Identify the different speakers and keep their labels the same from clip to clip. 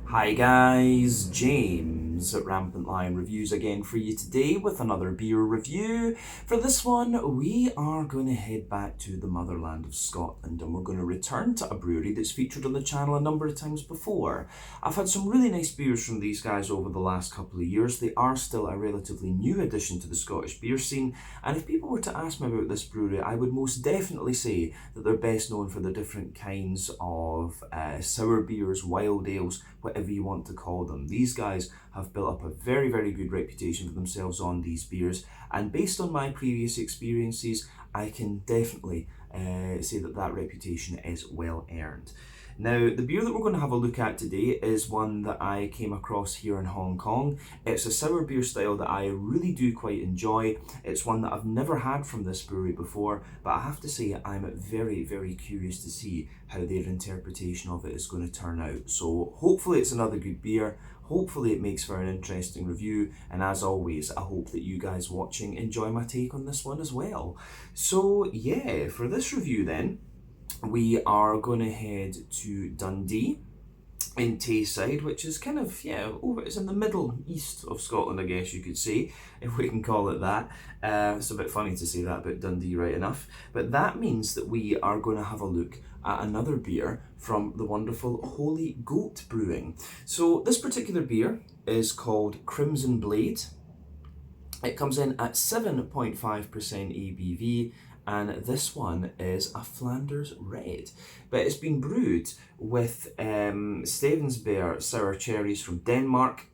Speaker 1: Hi guys, James at Rampant Lion Reviews again for you today with another beer review. For this one, we are going to head back to the motherland of Scotland and we're going to return to a brewery that's featured on the channel a number of times before. I've had some really nice beers from these guys over the last couple of years. They are still a relatively new addition to the Scottish beer scene, and if people were to ask me about this brewery, I would most definitely say that they're best known for the different kinds of sour beers, wild ales, whatever you want to call them. These guys have built up a very, very good reputation for themselves on these beers, and based on my previous experiences, I can definitely say that that reputation is well earned. Now, the beer that we're going to have a look at today is one that I came across here in Hong Kong. It's a sour beer style that I really do quite enjoy. It's one that I've never had from this brewery before, but I have to say I'm very, very curious to see how their interpretation of it is going to turn out. So hopefully it's another good beer. Hopefully it makes for an interesting review, and as always, I hope that you guys watching enjoy my take on this one as well. So yeah, for this review then, we are going to head to Dundee in Tayside, which is kind of, it's in the middle east of Scotland, I guess you could say, if we can call it that. It's a bit funny to say that about Dundee, right enough. But that means that we are going to have a look at another beer from the wonderful Holy Goat Brewing. So this particular beer is called Crimson Blade. It comes in at 7.5% ABV, and this one is a Flanders Red. But it's been brewed with Stevensberg sour cherries from Denmark,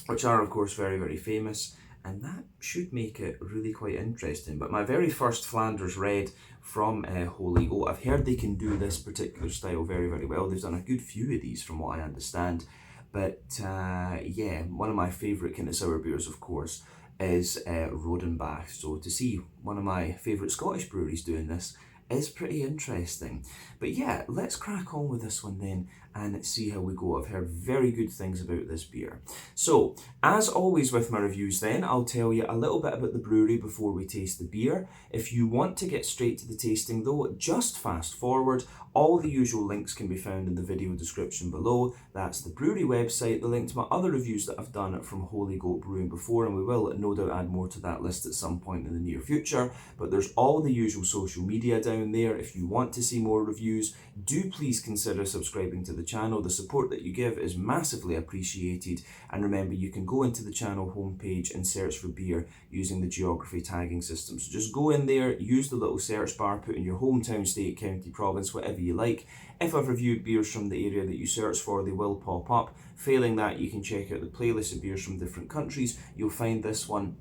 Speaker 1: which are of course very, very famous, and that should make it really quite interesting. But my very first Flanders Red from Holy Goat, I've heard they can do this particular style very, very well. They've done a good few of these from what I understand. But yeah, one of my favourite kind of sour beers, of course, is Rodenbach. So to see one of my favourite Scottish breweries doing this is pretty interesting. But yeah, let's crack on with this one then and see how we go. I've heard very good things about this beer. So, as always with my reviews then, I'll tell you a little bit about the brewery before we taste the beer. If you want to get straight to the tasting though, just fast forward. All the usual links can be found in the video description below. That's the brewery website, the link to my other reviews that I've done from Holy Goat Brewing before, and we will no doubt add more to that list at some point in the near future. But there's all the usual social media down there. If you want to see more reviews, do please consider subscribing to the channel. The support that you give is massively appreciated. And remember, you can go into the channel homepage and search for beer using the geography tagging system. So just go in there, use the little search bar, put in your hometown, state, county, province, whatever you like. If I've reviewed beers from the area that you search for, they will pop up. Failing that, you can check out the playlist of beers from different countries. You'll find this one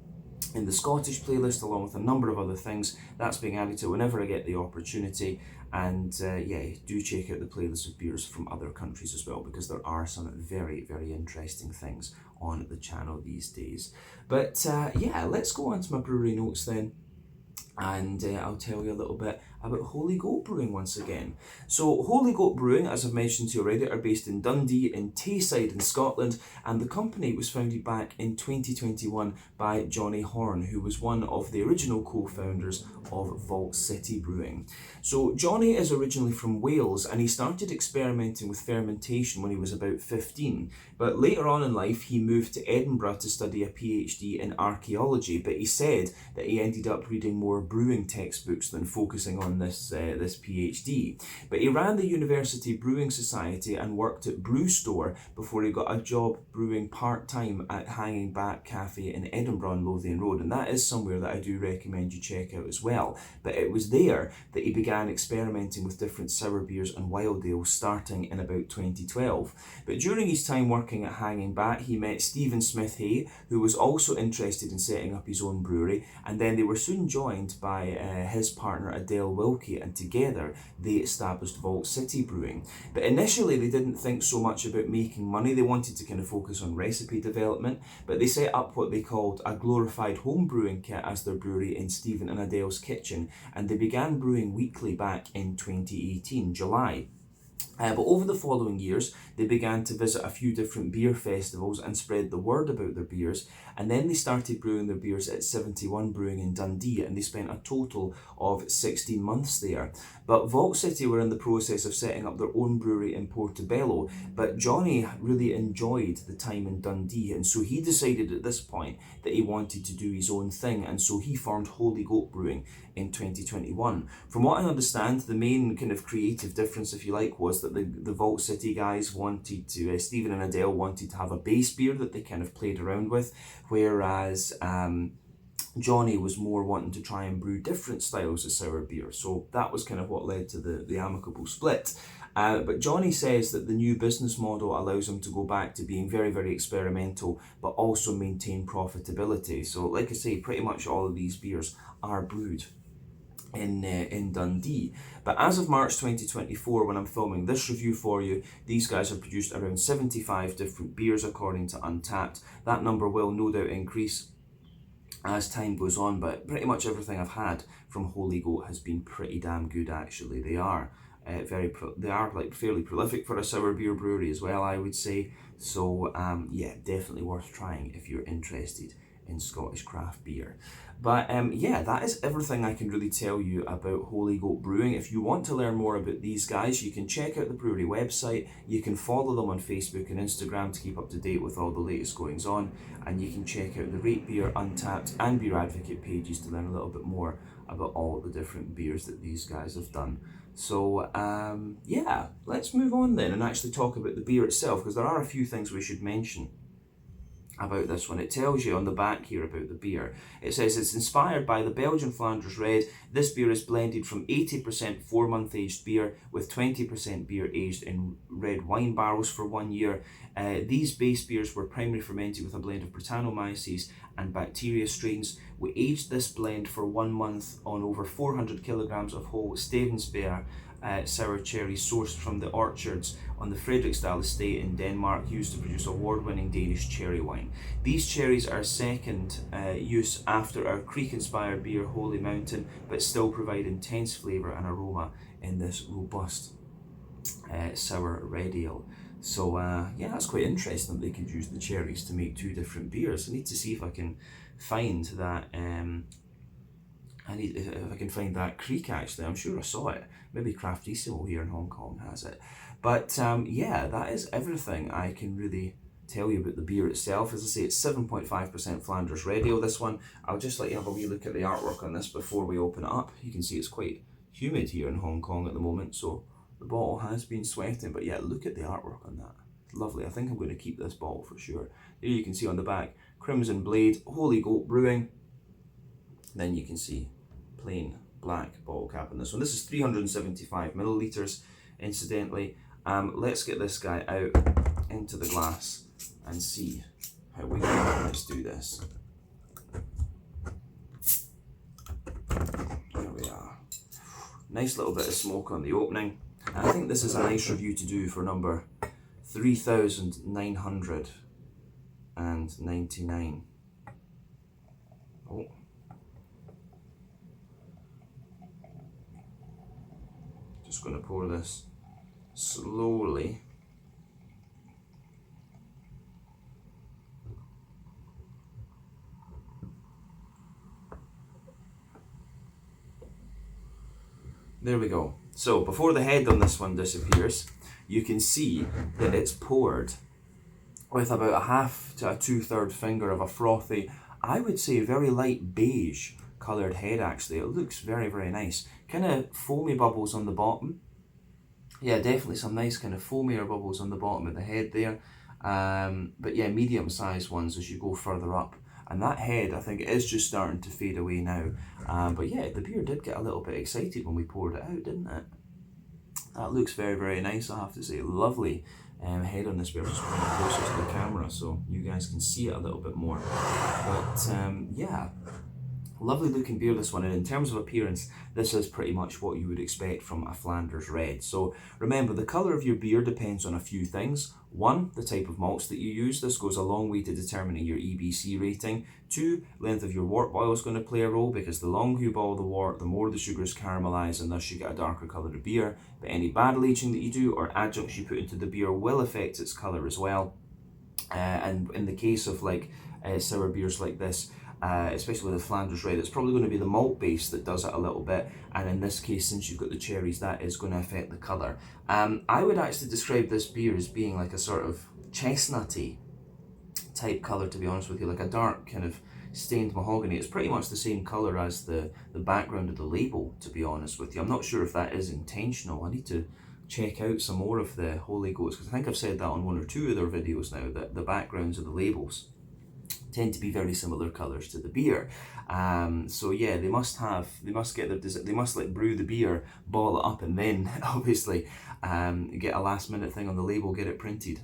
Speaker 1: in the Scottish playlist along with a number of other things. That's being added to whenever I get the opportunity. And yeah, do check out the playlist of beers from other countries as well, because there are some very, very interesting things on the channel these days. But yeah, let's go on to my brewery notes then, and I'll tell you a little bit about Holy Goat Brewing once again. So Holy Goat Brewing, as I've mentioned to you already, are based in Dundee in Tayside in Scotland, and the company was founded back in 2021 by Johnny Horn, who was one of the original co-founders of Vault City Brewing. So Johnny is originally from Wales, and he started experimenting with fermentation when he was about 15, but later on in life he moved to Edinburgh to study a PhD in archaeology, but he said that he ended up reading more brewing textbooks than focusing on this PhD. But he ran the University Brewing Society and worked at Brew Store before he got a job brewing part-time at Hanging Back Cafe in Edinburgh on Lothian Road, and that is somewhere that I do recommend you check out as well. But it was there that he began experimenting with different sour beers and wild ales starting in about 2012. But during his time working at Hanging Back, he met Stephen Smith-Hay, who was also interested in setting up his own brewery, and then they were soon joined by his partner Adele Wilkie, and together they established Vault City Brewing. But initially they didn't think so much about making money. They wanted to kind of focus on recipe development, but they set up what they called a glorified home brewing kit as their brewery in Stephen and Adele's kitchen, and they began brewing weekly back in 2018, July. But over the following years, they began to visit a few different beer festivals and spread the word about their beers. And then they started brewing their beers at 71 Brewing in Dundee, and they spent a total of 16 months there. But Vault City were in the process of setting up their own brewery in Portobello, but Johnny really enjoyed the time in Dundee, and so he decided at this point that he wanted to do his own thing, and so he formed Holy Goat Brewing in 2021. From what I understand, the main kind of creative difference, if you like, was that the Vault City guys wanted to, Stephen and Adele wanted to have a base beer that they kind of played around with, whereas Johnny was more wanting to try and brew different styles of sour beer. So that was kind of what led to the amicable split. But Johnny says that the new business model allows him to go back to being very, very experimental, but also maintain profitability. So like I say, pretty much all of these beers are brewed in Dundee. But as of March 2024, when I'm filming this review for you, these guys have produced around 75 different beers according to Untappd. That number will no doubt increase as time goes on, but pretty much everything I've had from Holy Goat has been pretty damn good actually. They are like fairly prolific for a sour beer brewery as well, I would say. So yeah, definitely worth trying if you're interested in Scottish craft beer. But yeah, that is everything I can really tell you about Holy Goat Brewing. If you want to learn more about these guys, you can check out the brewery website. You can follow them on Facebook and Instagram to keep up to date with all the latest goings on. And you can check out the Rate Beer, Untappd and Beer Advocate pages to learn a little bit more about all the different beers that these guys have done. So yeah, let's move on then and actually talk about the beer itself, because there are a few things we should mention about this one. It tells you on the back here about the beer. It says it's inspired by the Belgian Flanders Red. This beer is blended from 80% 4-month aged beer with 20% beer aged in red wine barrels for 1 year. These base beers were primarily fermented with a blend of Brettanomyces and bacteria strains. We aged this blend for 1 month on over 400 kilograms of whole Stevensberg sour cherries sourced from the orchards on the Frederiksdal estate in Denmark, used to produce award-winning Danish cherry wine. These cherries are second use after our creek-inspired beer Holy Mountain, but still provide intense flavour and aroma in this robust sour red ale. So yeah, that's quite interesting that they could use the cherries to make two different beers. I need to see if I can find that if I can find that creek actually. I'm sure I saw it. Maybe Craftissimo here in Hong Kong has it. But yeah, that is everything I can really tell you about the beer itself. As I say, it's 7.5% Flanders Red Ale, this one. I'll just let you have a wee look at the artwork on this before we open it up. You can see it's quite humid here in Hong Kong at the moment, so the bottle has been sweating. But yeah, look at the artwork on that. Lovely. I think I'm going to keep this bottle for sure. There you can see on the back, Crimson Blade, Holy Goat Brewing. Then you can see plain black bottle cap on this one. This is 375 millilitres, incidentally. Let's get this guy out into the glass and see how we go. Let's do this. There we are. Nice little bit of smoke on the opening. And I think this is a nice review to do for number 3,999. Oh. Just going to pour this slowly. There we go. So before the head on this one disappears, you can see that it's poured with about a half to a 2/3 finger of a frothy, I would say very light beige coloured head actually. It looks very, very nice. Kind of foamy bubbles on the bottom. Yeah, definitely some nice kind of foamier bubbles on the bottom of the head there. But yeah, medium sized ones as you go further up. And that head, I think, is just starting to fade away now. But yeah, the beer did get a little bit excited when we poured it out, didn't it? That looks very, very nice, I have to say. Lovely head on this beer. Just bring it closer to the camera so you guys can see it a little bit more. But yeah, Lovely looking beer, this one, and in terms of appearance, this is pretty much what you would expect from a Flanders Red. So remember, the colour of your beer depends on a few things. One, the type of malts that you use. This goes a long way to determining your EBC rating. Two, length of your wort boil is going to play a role, because the longer you boil the wort, the more the sugars caramelise, and thus you get a darker colour of beer. But any barrel aging that you do or adjuncts you put into the beer will affect its colour as well. And in the case of sour beers like this, especially with the Flanders Red, it's probably going to be the malt base that does it a little bit, and in this case, since you've got the cherries, that is going to affect the colour. I would actually describe this beer as being like a sort of chestnutty type colour, to be honest with you, like a dark kind of stained mahogany. It's pretty much the same colour as the background of the label, to be honest with you. I'm not sure if that is intentional. I need to check out some more of the Holy Goats, because I think I've said that on one or two of their videos now, that the backgrounds of the labels tend to be very similar colours to the beer. So yeah, they must brew the beer, boil it up, and then obviously get a last minute thing on the label, get it printed,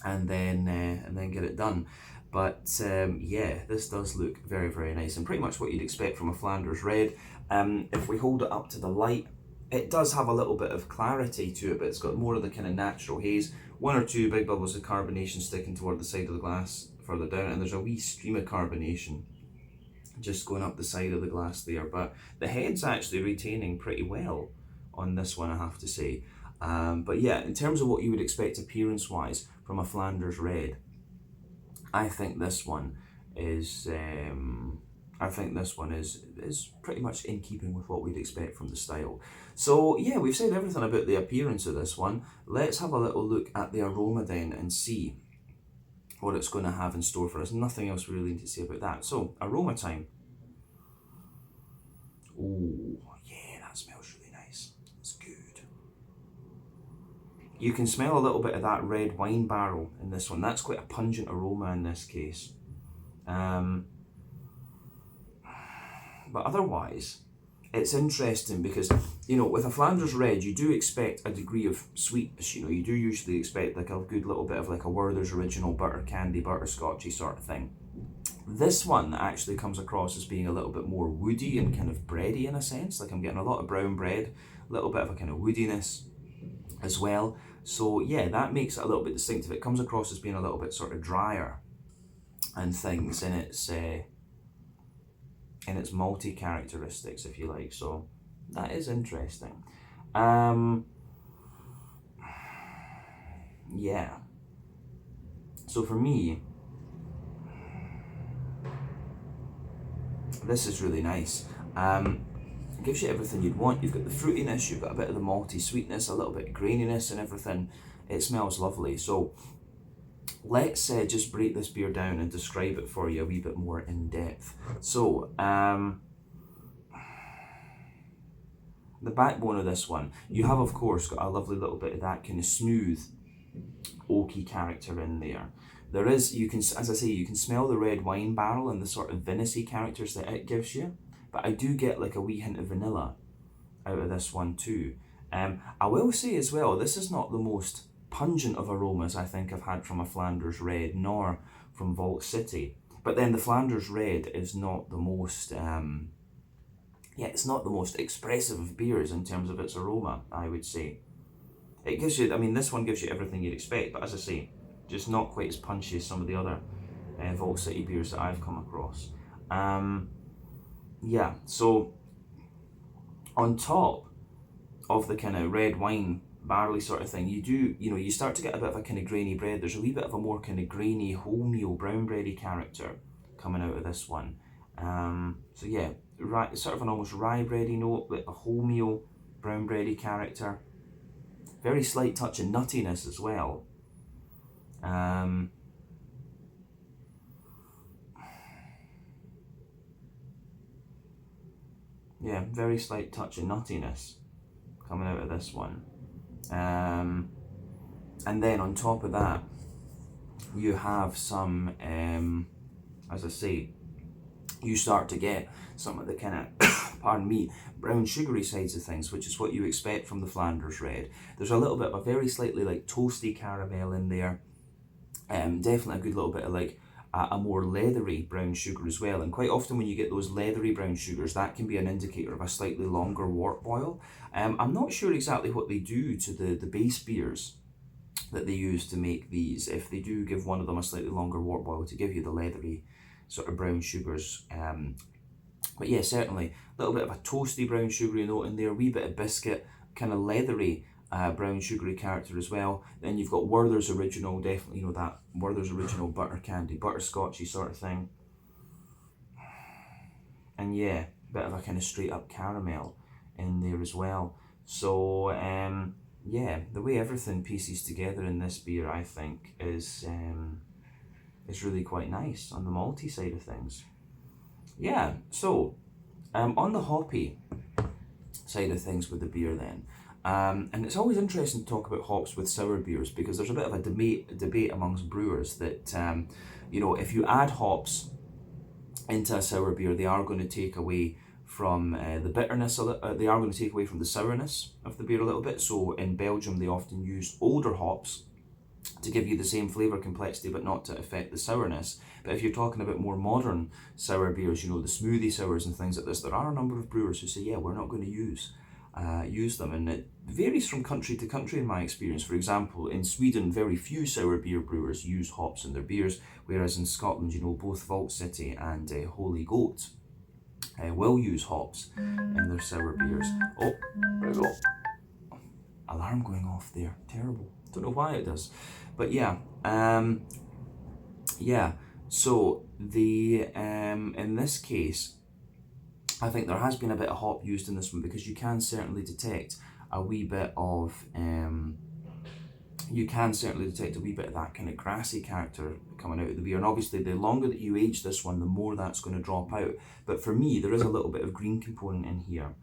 Speaker 1: and then get it done. But yeah, this does look very, very nice, and pretty much what you'd expect from a Flanders Red. If we hold it up to the light, it does have a little bit of clarity to it, but it's got more of the kind of natural haze. One or two big bubbles of carbonation sticking toward the side of the glass further down, and there's a wee stream of carbonation just going up the side of the glass there. But the head's actually retaining pretty well on this one, I have to say. But yeah, in terms of what you would expect appearance-wise from a Flanders Red, I think this one is pretty much in keeping with what we'd expect from the style. So yeah, we've said everything about the appearance of this one. Let's have a little look at the aroma then and see what it's going to have in store for us. Nothing else really to say about that. So, aroma time. Oh, yeah, that smells really nice. It's good. You can smell a little bit of that red wine barrel in this one. That's quite a pungent aroma in this case. But otherwise, it's interesting because, you know, with a Flanders Red, you do expect a degree of sweetness. You know, you do usually expect like a good little bit of like a Werther's Original butter candy, butterscotchy sort of thing. This one actually comes across as being a little bit more woody and kind of bready in a sense. Like I'm getting a lot of brown bread, a little bit of a kind of woodiness as well. So yeah, that makes it a little bit distinctive. It comes across as being a little bit sort of drier and things in its malty characteristics, if you like. So that is interesting. Yeah. So for me, this is really nice. It gives you everything you'd want. You've got the fruitiness, you've got a bit of the malty sweetness, a little bit of graininess and everything. It smells lovely. So let's just break this beer down and describe it for you a wee bit more in depth. So, the backbone of this one, you have of course got a lovely little bit of that kind of smooth, oaky character in there. There is, you can, as I say, you can smell the red wine barrel and the sort of vinous characters that it gives you. But I do get like a wee hint of vanilla out of this one too. I will say as well, this is not the most pungent of aromas I think I've had from a Flanders Red, nor from Vault City. But then the Flanders Red is not the most, it's not the most expressive of beers in terms of its aroma, I would say. It gives you, I mean, this one gives you everything you'd expect, but as I say, just not quite as punchy as some of the other Vault City beers that I've come across. Yeah, so on top of the kind of red wine barley sort of thing, you start to get a bit of a kind of grainy bread. There's a wee bit of a more kind of grainy wholemeal brown bready character coming out of this one. So yeah, sort of an almost rye bready note, but a wholemeal brown bready character. Very slight touch of nuttiness as well. Yeah, very slight touch of nuttiness coming out of this one. And then on top of that, you have some, as I say, you start to get some of the kind of, pardon me, brown sugary sides of things, which is what you expect from the Flanders Red. There's a little bit of a very slightly like toasty caramel in there. Definitely a good little bit of like a more leathery brown sugar as well. And quite often when you get those leathery brown sugars, that can be an indicator of a slightly longer wort boil. I'm not sure exactly what they do to the base beers that they use to make these, if they do give one of them a slightly longer wort boil to give you the leathery sort of brown sugars. But yeah, certainly a little bit of a toasty brown sugary note in there, a wee bit of biscuit, kind of leathery brown sugary character as well. Then you've got Werther's Original, definitely, you know, that Werther's Original butter candy, butterscotchy sort of thing. And yeah, a bit of a kind of straight up caramel in there as well. So yeah, the way everything pieces together in this beer, I think, is really quite nice on the malty side of things. Yeah, so on the hoppy side of things with the beer then, and it's always interesting to talk about hops with sour beers, because there's a bit of a debate amongst brewers that, you know, if you add hops into a sour beer, they are going to take away from the bitterness, they are going to take away from the sourness of the beer a little bit. So in Belgium, they often use older hops to give you the same flavour complexity but not to affect the sourness. But if you're talking about more modern sour beers, you know, the smoothie sours and things like this, there are a number of brewers who say, yeah, we're not going to use them, and it varies from country to country in my experience. For example, in Sweden, very few sour beer brewers use hops in their beers, whereas in Scotland, you know, both Vault City and Holy Goat will use hops in their sour beers. Oh, there we go. Alarm going off there, terrible. Don't know why it does, but yeah, yeah. So the in this case, I think there has been a bit of hop used in this one, because you can certainly detect a wee bit of that kind of grassy character coming out of the beer. And obviously the longer that you age this one, the more that's going to drop out. But for me, there is a little bit of green component in here.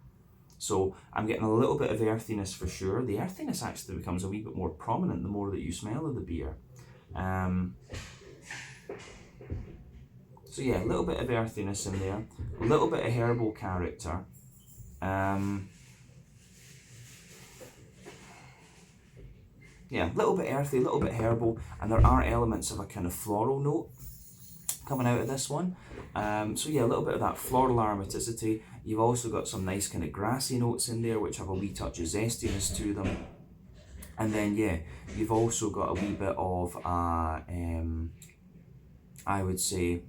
Speaker 1: So I'm getting a little bit of earthiness for sure. The earthiness actually becomes a wee bit more prominent the more that you smell of the beer. So yeah, a little bit of earthiness in there, a little bit of herbal character. Yeah, a little bit earthy, a little bit herbal, and there are elements of a kind of floral note coming out of this one. So yeah, a little bit of that floral aromaticity. You've also got some nice kind of grassy notes in there, which have a wee touch of zestiness to them. And then yeah, you've also got a wee bit of, I would say,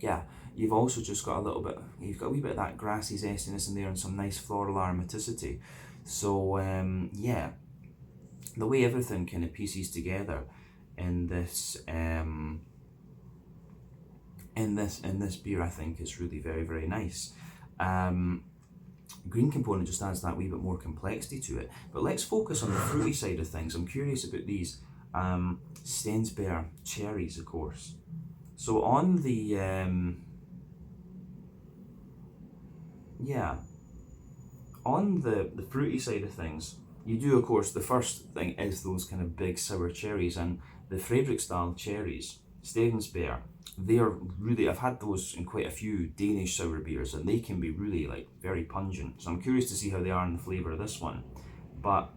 Speaker 1: yeah, you've also just got a little bit, you've got a wee bit of that grassy zestiness in there and some nice floral aromaticity. So yeah, the way everything kind of pieces together in this beer, I think, is really very, very nice. Green component just adds that wee bit more complexity to it. But let's focus on the fruity side of things. I'm curious about these Stensberg cherries, of course. So on the on the fruity side of things, you do, of course, the first thing is those kind of big sour cherries, and the Frederiksdal cherries, Stensberg, they are really, I've had those in quite a few Danish sour beers, and they can be really like very pungent. So I'm curious to see how they are in the flavour of this one. But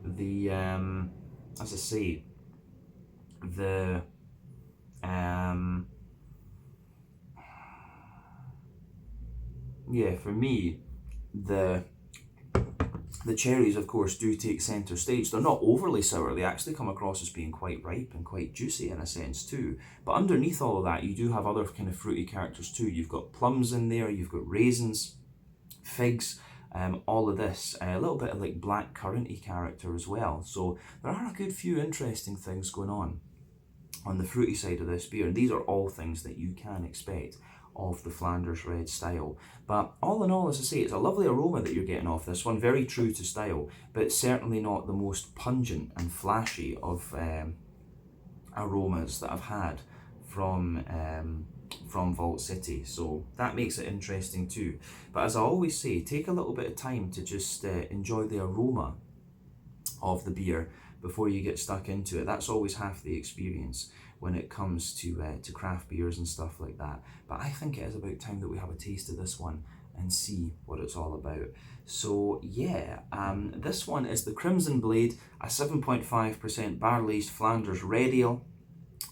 Speaker 1: the, as I say, the, yeah, for me, the cherries, of course, do take centre stage. They're not overly sour. They actually come across as being quite ripe and quite juicy in a sense too. But underneath all of that, you do have other kind of fruity characters too. You've got plums in there, you've got raisins, figs, all of this. A little bit of like black curranty character as well. So there are a good few interesting things going on the fruity side of this beer. And these are all things that you can expect of the Flanders Red style. But all in all, as I say, it's a lovely aroma that you're getting off this one, very true to style, but certainly not the most pungent and flashy of aromas that I've had from Vault City. So that makes it interesting too. But as I always say, take a little bit of time to just enjoy the aroma of the beer before you get stuck into it. That's always half the experience when it comes to craft beers and stuff like that. But I think it is about time that we have a taste of this one and see what it's all about. So yeah, this one is the Crimson Blade, a 7.5% barrel-aged Flanders red ale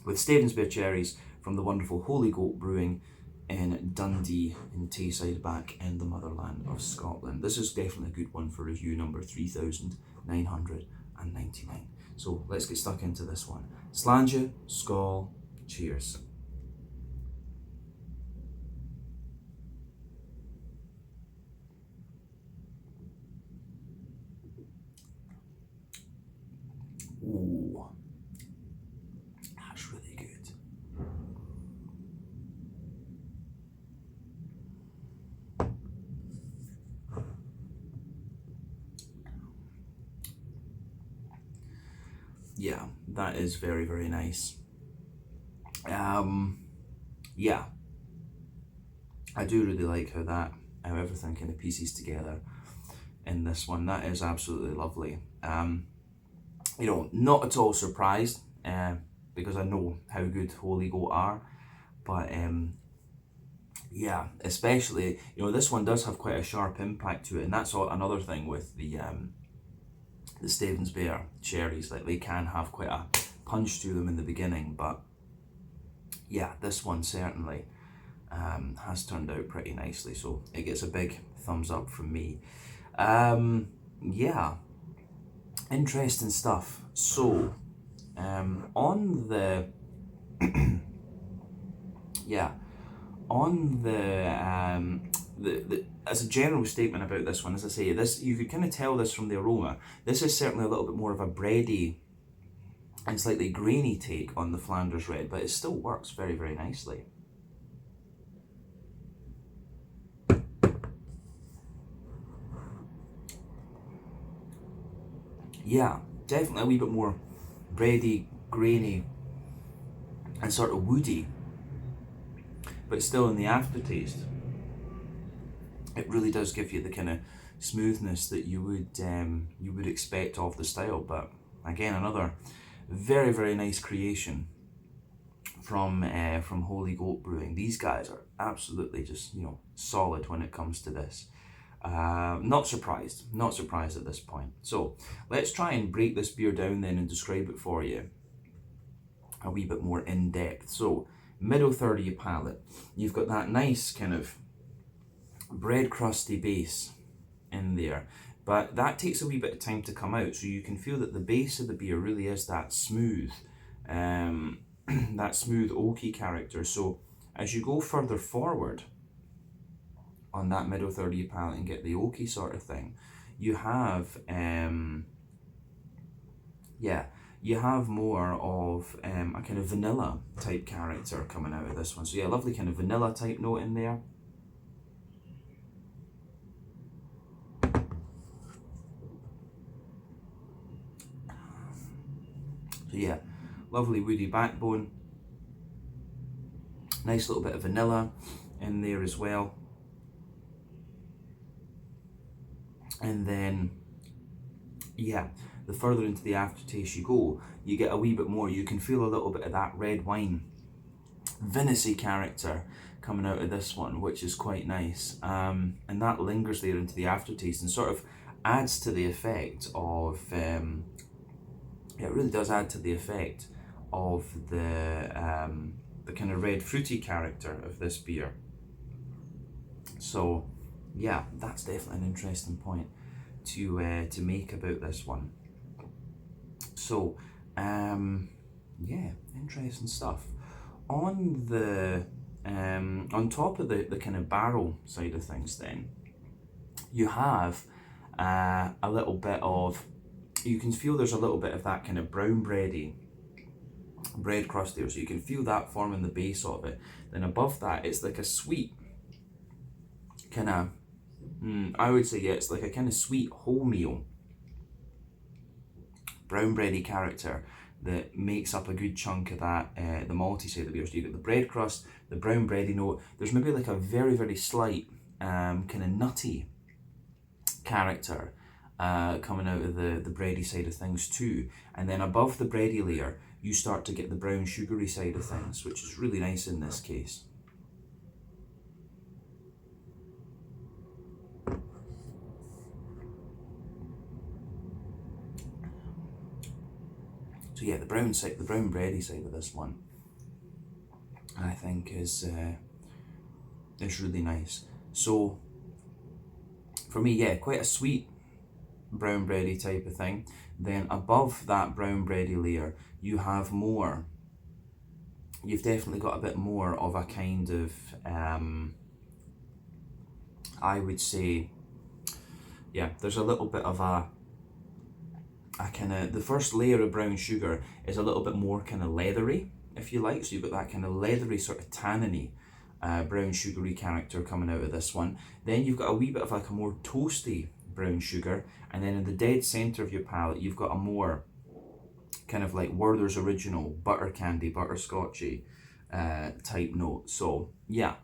Speaker 1: with Stavensbear cherries from the wonderful Holy Goat Brewing in Dundee in Tayside back in the motherland of Scotland. This is definitely a good one for review number 3999. So let's get stuck into this one. Slàinte, skål, cheers. Ooh, that's really good. Yeah, that is very, very nice. Yeah, I do really like how everything kind of pieces together in this one. That is absolutely lovely. You know, not at all surprised, because I know how good Holy Goat are, but yeah, especially, you know, this one does have quite a sharp impact to it, and that's another thing with the Stavensbear cherries, like they can have quite a punch to them in the beginning, but yeah, this one certainly has turned out pretty nicely, so it gets a big thumbs up from me. Yeah, interesting stuff. So on the yeah, on the as a general statement about this one, as I say, this, you could kind of tell this from the aroma. This is certainly a little bit more of a bready and slightly grainy take on the Flanders Red, but it still works very, very nicely. Yeah, definitely a wee bit more bready, grainy, and sort of woody, but still in the aftertaste, it really does give you the kind of smoothness that you would expect of the style. But again, another very, very nice creation from Holy Goat Brewing. These guys are absolutely just, you know, solid when it comes to this. Not surprised at this point. So let's try and break this beer down then and describe it for you a wee bit more in depth. So middle third of your palate, you've got that nice kind of bread crusty base in there, but that takes a wee bit of time to come out, so you can feel that the base of the beer really is that smooth, that smooth oaky character. So as you go further forward on that middle third of your palate and get the oaky sort of thing, you have you have more of a kind of vanilla type character coming out of this one. So yeah, lovely kind of vanilla type note in there. So yeah, lovely woody backbone, nice little bit of vanilla in there as well. And then, yeah, the further into the aftertaste you go, you get a wee bit more. You can feel a little bit of that red wine, vinous-y character coming out of this one, which is quite nice. And that lingers there into the aftertaste and sort of adds to the effect of, it really does add to the effect of the kind of red fruity character of this beer. So yeah, that's definitely an interesting point to make about this one. So yeah, interesting stuff. On the on top of the kind of barrel side of things, then you have a little bit of, you can feel there's a little bit of that kind of brown bready bread crust there, so you can feel that forming the base of it. Then above that, it's like a sweet kind of, I would say, yeah, it's like a kind of sweet wholemeal brown bready character that makes up a good chunk of that, the malty side of the beer. So you get the bread crust, the brown bready note, there's maybe like a very, very slight kind of nutty character coming out of the bready side of things too. And then above the bready layer, you start to get the brown sugary side of things, which is really nice in this case. So yeah, the brown bready side of this one, I think is really nice. So for me, yeah, quite a sweet brown bready type of thing. Then above that brown bready layer, you have more. You've definitely got a bit more of a kind of, I would say, yeah, there's a little bit of a kind of, the first layer of brown sugar is a little bit more kind of leathery, if you like. So you've got that kind of leathery, sort of tanniny, brown sugary character coming out of this one. Then you've got a wee bit of like a more toasty brown sugar, and then in the dead center of your palate, you've got a more kind of like Werther's Original butter candy, butterscotchy type note. So yeah,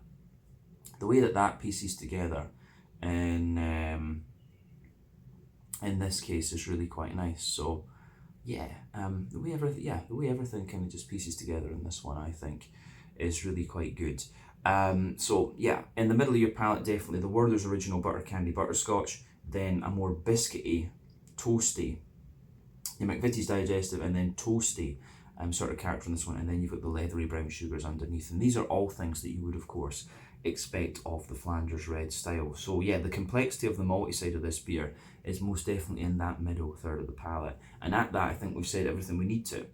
Speaker 1: the way that pieces together in this case is really quite nice. So yeah, the way everything kind of just pieces together in this one, I think, is really quite good. So yeah, in the middle of your palate, definitely the Werther's Original butter candy butterscotch, then a more biscuity, toasty, the McVitie's digestive, and then toasty sort of character in this one, and then you've got the leathery brown sugars underneath, and these are all things that you would of course expect of the Flanders Red style. So yeah, the complexity of the malty side of this beer is most definitely in that middle third of the palate, and at that I think we've said everything we need to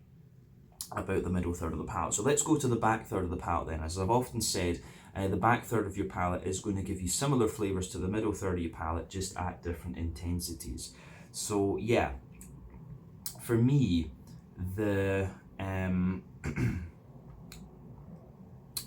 Speaker 1: about the middle third of the palate. So let's go to the back third of the palate then. As I've often said, the back third of your palate is going to give you similar flavours to the middle third of your palate, just at different intensities. So yeah, for me, the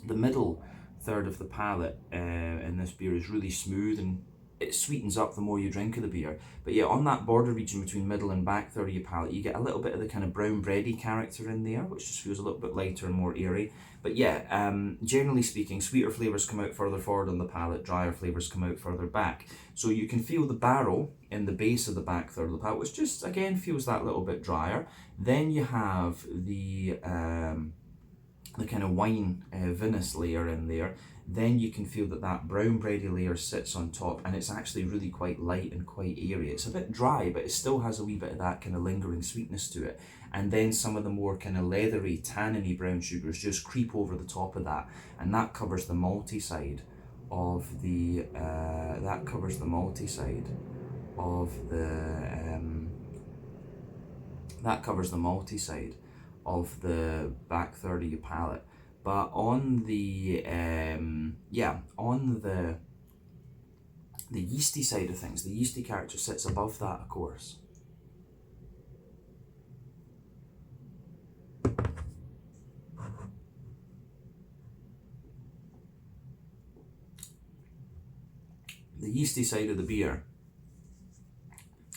Speaker 1: the middle third of the palate in this beer is really smooth, and it sweetens up the more you drink of the beer. But yeah, on that border region between middle and back third of your palate, you get a little bit of the kind of brown bready character in there, which just feels a little bit lighter and more airy. But yeah, generally speaking, sweeter flavours come out further forward on the palate, drier flavours come out further back. So you can feel the barrel in the base of the back third of the palate, which just, again, feels that little bit drier. Then you have the kind of wine vinous layer in there. Then you can feel that brown bready layer sits on top, and it's actually really quite light and quite airy. It's a bit dry, but it still has a wee bit of that kind of lingering sweetness to it. And then some of the more kind of leathery, tanniny brown sugars just creep over the top of that, and that covers the malty side of the back third of your palate. But on the yeasty side of things, the yeasty character sits above that, of course. The yeasty side of the beer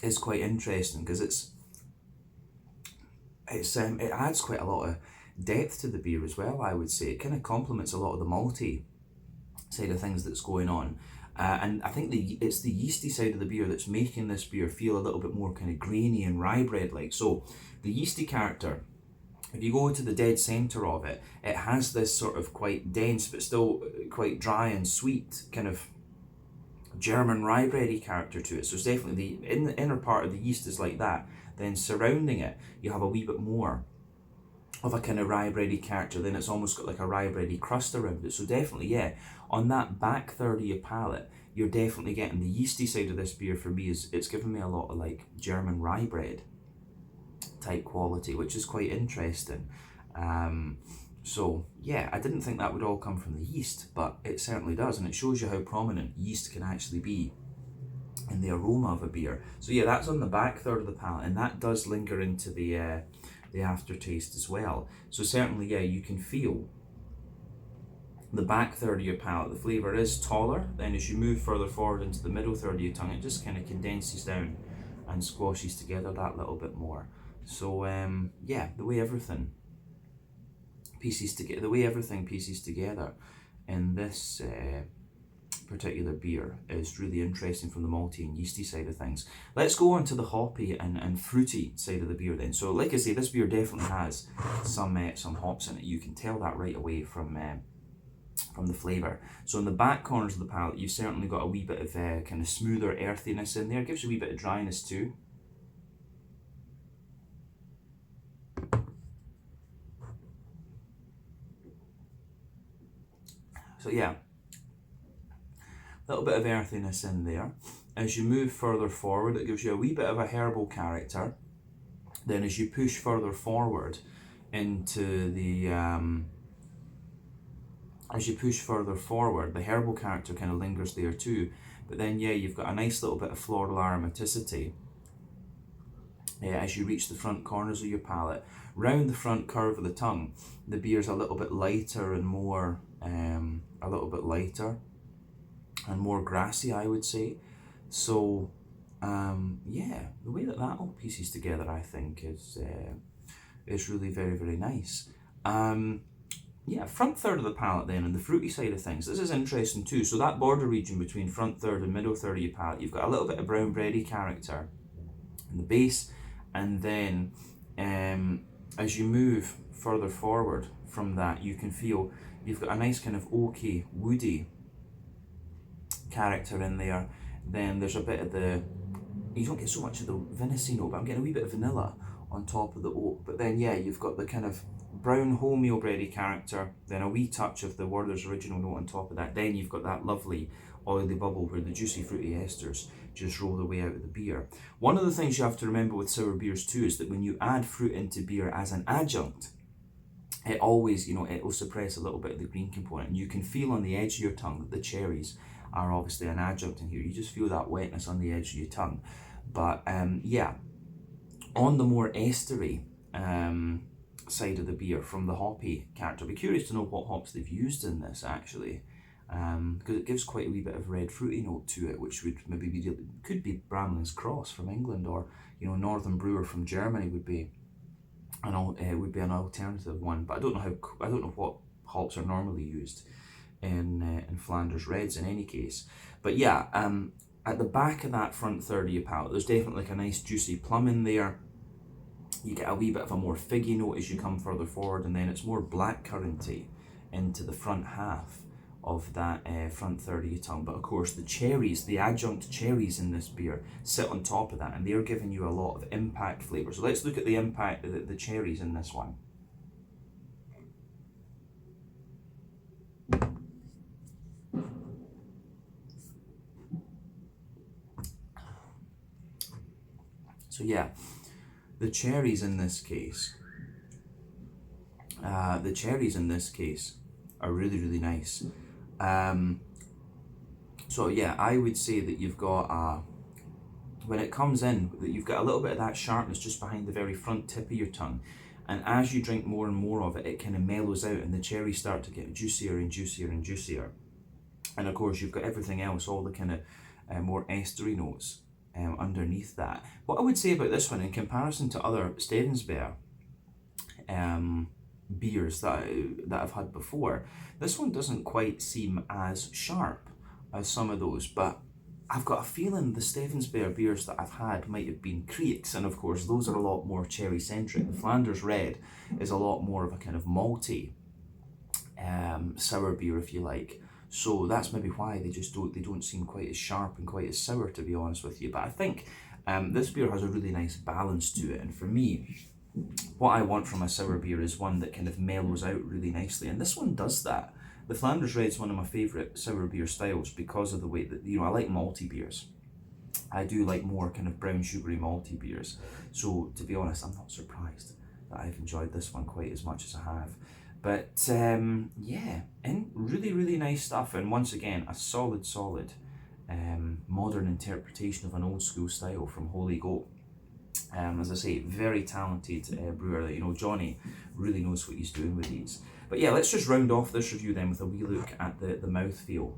Speaker 1: is quite interesting because it adds quite a lot of depth to the beer as well, I would say. It kind of complements a lot of the malty side of things that's going on. And I think it's the yeasty side of the beer that's making this beer feel a little bit more kind of grainy and rye bread-like. So the yeasty character, if you go to the dead centre of it, it has this sort of quite dense but still quite dry and sweet kind of German rye bready character to it. So it's definitely in the inner part of the yeast is like that. Then surrounding it, you have a wee bit more of a kind of rye bready character. Then it's almost got like a rye bready crust around it. So definitely, yeah, on that back third of your palate, you're definitely getting the yeasty side of this beer. For me, it's given me a lot of like German rye bread type quality, which is quite interesting. So yeah, I didn't think that would all come from the yeast, but it certainly does, and it shows you how prominent yeast can actually be in the aroma of a beer. So yeah, that's on the back third of the palate, and that does linger into the aftertaste as well. So certainly, yeah, you can feel the back third of your palate, the flavour is taller. Then as you move further forward into the middle third of your tongue, it just kind of condenses down and squashes together that little bit more. So yeah, the way everything pieces together in this particular beer is really interesting from the malty and yeasty side of things. Let's go on to the hoppy and fruity side of the beer then. So like I say, this beer definitely has some hops in it. You can tell that right away from the flavour. So in the back corners of the palate, you've certainly got a wee bit of kind of smoother earthiness in there. It gives you a wee bit of dryness too. So yeah, a little bit of earthiness in there. As you move further forward, it gives you a wee bit of a herbal character. Then as you push further forward into the, the herbal character kind of lingers there too. But then yeah, you've got a nice little bit of floral aromaticity as you reach the front corners of your palate. Round the front curve of the tongue, the beer's a little bit lighter and more, a little bit lighter and more grassy, I would say. So yeah, the way that all pieces together, I think, is really very, very nice. Yeah, front third of the palate then, and the fruity side of things. This is interesting too. So that border region between front third and middle third of your palate, you've got a little bit of brown bready character in the base, and then as you move further forward from that, you can feel you've got a nice kind of oaky, woody character in there. Then there's a bit of you don't get so much of the vinous note, but I'm getting a wee bit of vanilla on top of the oak. But then yeah, you've got the kind of brown wholemeal bready character, then a wee touch of the Werther's original note on top of that. Then you've got that lovely oily bubble where the juicy fruity esters just roll their way out of the beer. One of the things you have to remember with sour beers too is that when you add fruit into beer as an adjunct, it always, it will suppress a little bit of the green component. And you can feel on the edge of your tongue that the cherries are obviously an adjunct in here. You just feel that wetness on the edge of your tongue. But yeah, on the more estery side of the beer from the hoppy character, I'd be curious to know what hops they've used in this actually, because it gives quite a wee bit of red fruity note to it, which would maybe could be Bramling's Cross from England, or Northern Brewer from Germany would be an alternative one. But I don't know what hops are normally used in Flanders Reds in any case. But yeah, at the back of that front third of your palate, there's definitely like a nice juicy plum in there. You get a wee bit of a more figgy note as you come further forward, and then it's more blackcurranty into the front half of that front third of your tongue. But of course the cherries, the adjunct cherries in this beer sit on top of that, and they're giving you a lot of impact flavour. So let's look at the impact of the cherries in this one. So yeah, the cherries in this case are really, really nice. So yeah, I would say that you've got when it comes in, that you've got a little bit of that sharpness just behind the very front tip of your tongue, and as you drink more and more of it, it kind of mellows out, and the cherries start to get juicier and juicier and juicier. And of course, you've got everything else, all the kind of more estery notes underneath that. What I would say about this one, in comparison to other Stevensberg beers that I've had before, this one doesn't quite seem as sharp as some of those, but I've got a feeling the Stevensberg beers that I've had might have been Krieks, and of course those are a lot more cherry centric. The Flanders Red is a lot more of a kind of malty sour beer, if you like. So that's maybe why they don't seem quite as sharp and quite as sour, to be honest with you. But I think this beer has a really nice balance to it, and for me, what I want from a sour beer is one that kind of mellows out really nicely, and this one does that. The Flanders Red is one of my favourite sour beer styles because of the way that, I like malty beers. I do like more kind of brown sugary malty beers. So to be honest, I'm not surprised that I've enjoyed this one quite as much as I have. But yeah, and really, really nice stuff. And once again, a solid modern interpretation of an old school style from Holy Goat. As I say, very talented brewer. Johnny really knows what he's doing with these. But yeah, let's just round off this review then with a wee look at the mouthfeel.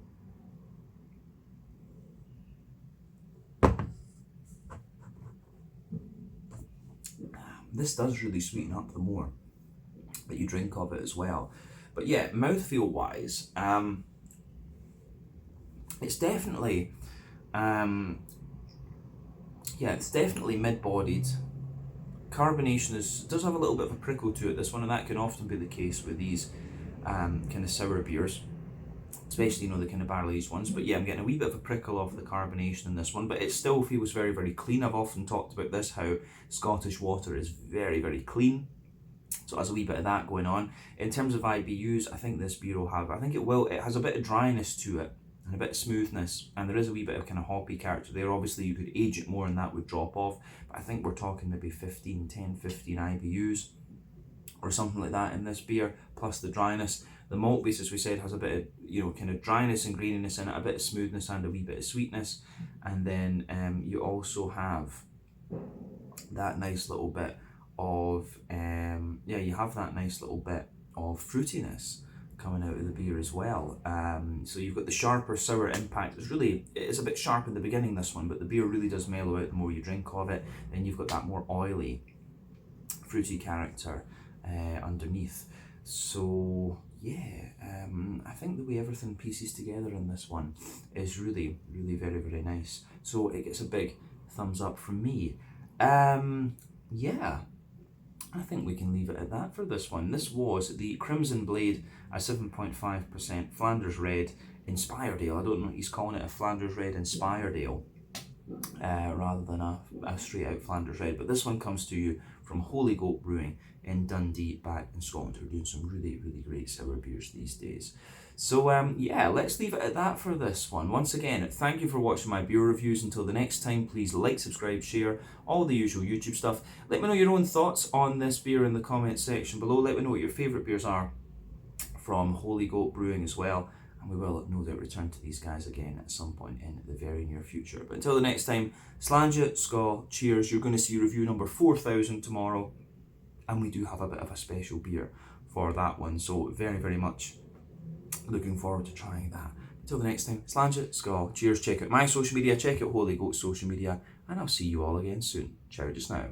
Speaker 1: This does really sweeten up the more that you drink of it as well. But yeah, mouthfeel wise, it's definitely mid-bodied. Carbonation does have a little bit of a prickle to it, this one, and that can often be the case with these kind of sour beers, especially the kind of barrel-aged ones. But yeah, I'm getting a wee bit of a prickle of the carbonation in this one, but it still feels very, very clean. I've often talked about this, how Scottish water is very, very clean. So it has a wee bit of that going on. In terms of IBUs, I think this beer will have, it has a bit of dryness to it and a bit of smoothness, and there is a wee bit of kind of hoppy character there. Obviously you could age it more and that would drop off, but I think we're talking maybe 15 IBUs or something like that in this beer, plus the dryness. The malt base, as we said, has a bit of, you know, kind of dryness and greeniness in it, a bit of smoothness and a wee bit of sweetness. And then you also have that nice little bit of, you have that nice little bit of fruitiness coming out of the beer as well. So you've got the sharper sour impact. It is a bit sharp in the beginning, this one, but the beer really does mellow out the more you drink of it. Then you've got that more oily, fruity character underneath. So yeah, I think the way everything pieces together in this one is really, really very, very nice. So it gets a big thumbs up from me. Yeah, I think we can leave it at that for this one. This was the Crimson Blade, a 7.5% Flanders Red Inspired Ale. I don't know, he's calling it a Flanders Red Inspired Ale rather than a straight out Flanders Red. But this one comes to you from Holy Goat Brewing in Dundee, back in Scotland, who are doing some really, really great sour beers these days. So yeah, let's leave it at that for this one. Once again, thank you for watching my beer reviews. Until the next time, please like, subscribe, share, all the usual YouTube stuff. Let me know your own thoughts on this beer in the comment section below. Let me know what your favourite beers are from Holy Goat Brewing as well. And we will no doubt return to these guys again at some point in the very near future. But until the next time, Slàinte, skål, cheers. You're going to see review number 4000 tomorrow. And we do have a bit of a special beer for that one. So very, very much looking forward to trying that. Until the next time, Slàinte, skål, cheers. Check out my social media, check out Holy Goat's social media, and I'll see you all again soon. Ciao just now.